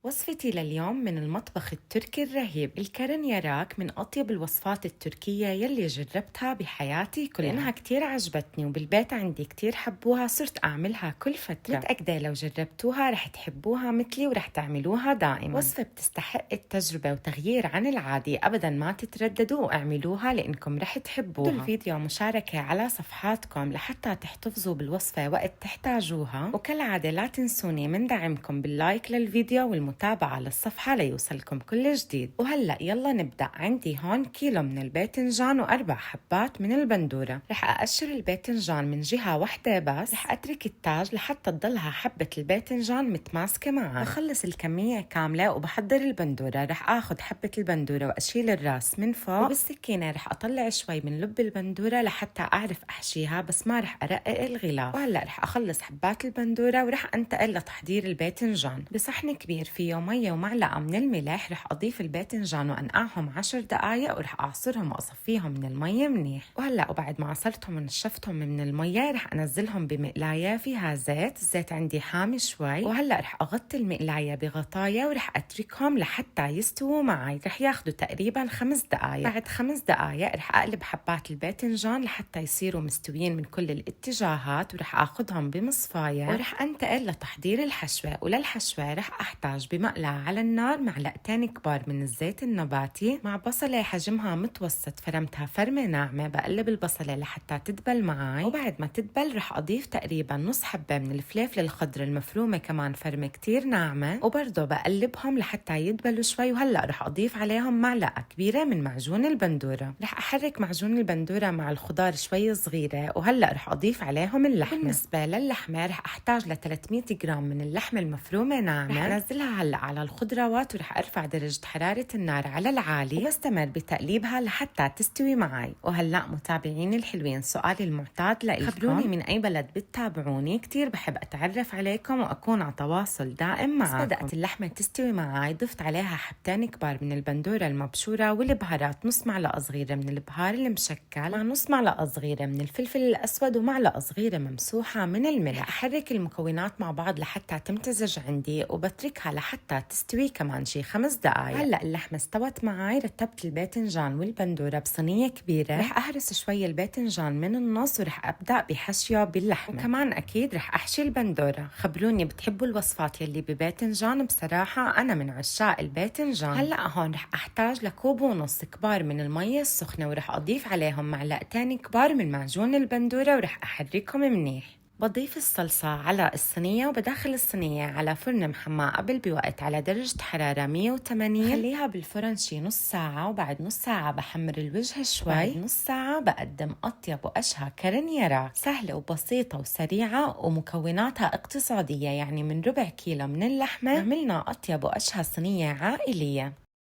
وصفتي لليوم من المطبخ التركي الرهيب. الكرن يراك من أطيب الوصفات التركية يلي جربتها بحياتي كلها، لأنها كتير عجبتني وبالبيت عندي كتير حبوها، صرت أعملها كل فترة. متأكدة لو جربتوها رح تحبوها مثلي ورح تعملوها دائما. وصفة بتستحق التجربة وتغيير عن العادي، أبدا ما تترددوا واعملوها لأنكم رح تحبوها. الفيديو مشاركة على صفحاتكم لحتى تحتفظوا بالوصفة وقت تحتاجوها، وكالعادة لا تنسوني من دعمكم باللايك للفيديو والمتابعة للصفحة ليوصلكم كل جديد. وهلأ يلا نبدأ. عندي هون كيلو من الباذنجان و4 حبات من البندورة. رح أقشر الباذنجان من جهة واحدة بس، رح أترك التاج لحتى تضلها حبة الباذنجان متماسكة معي. بخلص الكمية كاملة وبحضر البندورة. رح أخذ حبة البندورة وأشيل الراس من فوق، وبالسكينة رح أطلع شوي من لب البندورة لحتى أعرف أحشيها، بس ما رح أرقق الغلاف. وهلأ رح أخلص حبات البندورة ورح أنتقل لتحضير الباذنجان. بصحن كبير فيه مية ومعلقة من الملح، رح أضيف الباذنجان وأنقعهم 10 دقايق، ورح أعصرهم وأصفيهم من المية منيح. وهلأ وبعد ما عصرتهم ونشفتهم من المية رح أنزلهم بمقلاية فيها زيت. الزيت عندي حامي شوي. وهلأ رح أغطي المقلاية بغطايا ورح أتركهم لحتى يستووا معي. رح ياخدوا تقريبا 5 دقايق. بعد 5 دقايق رح أقلب حبات الباذنجان لحتى يصيروا مستويين من كل الاتجاهات، ورح أخذهم بمصفاية ورح أنتقل لتحضير الحشوة. وللحشوة رح أحتاج بمقلاة على النار معلقتين كبار من الزيت النباتي مع بصلة حجمها متوسط فرمتها فرمة ناعمة. بقلب البصلة لحتى تدبل معي، وبعد ما تدبل رح أضيف تقريبا نص حبة من الفلفل الخضر المفرومة كمان فرمة كتير ناعمة، وبرضه بقلبهم لحتى يدبلوا شوي. وهلأ رح أضيف عليهم معلقة كبيرة من معجون البندورة. رح أحرك معجون البندورة مع الخضار شوي صغيرة، وهلأ رح أضيف عليهم اللحمة. بالنسبة للحمة رح أحتاج ل 300 جرام من اللحمة المفرومة ناعمة. رح أنزلها هلأ على الخضروات ورح أرفع درجة حرارة النار على العالي، وبستمر بتقليبها لحتى تستوي معي. وهلأ متابعيني الحلوين، سؤالي المعتاد لإلكم، خبروني من أي بلد بتتابعوني، كتير بحب أتعرف عليكم وأكون على تواصل دائم معكم. بدأت اللحمة تستوي معي، ضفت عليها حبتين كبار من البندورة المبشورة والبهارات، نص معلقة صغيرة من البهار المشكل مع نص معلقة صغيرة من الفلفل الأسود ومعلقة صغيرة ممسوحة من الملح. أحرك المكونات مع بعض لحتى تمتزج عندي، وبتركها لحتى تستوي كمان شي 5 دقايق. هلأ اللحمة استوت معي. رتبت الباذنجان والبندورة بصينية كبيرة. رح أهرس شوي الباذنجان من النص ورح أبدأ بحشيه باللحمة، وكمان أكيد رح أحشي البندورة. خبروني بتحبوا الوصفات يلي بباذنجان؟ بصراحة أنا من عشاق الباذنجان. هلأ هون رح أحتاج لكوب ونص كبار من المية السخنة، ورح أضيف عليهم معلقتين كبار من معجون البندورة ورح أحركهم منيح. بضيف الصلصة على الصينية وبداخل الصينية على فرن محمى قبل بوقت على درجة حرارة 180. خليها بالفرن شي نص ساعة، وبعد نص ساعة بحمر الوجه شوي. بعد نص ساعة بقدم أطيب وأشهى كرن يراك، سهلة وبسيطة وسريعة ومكوناتها اقتصادية. يعني من ربع كيلو من اللحمة عملنا أطيب وأشهى صينية عائلية.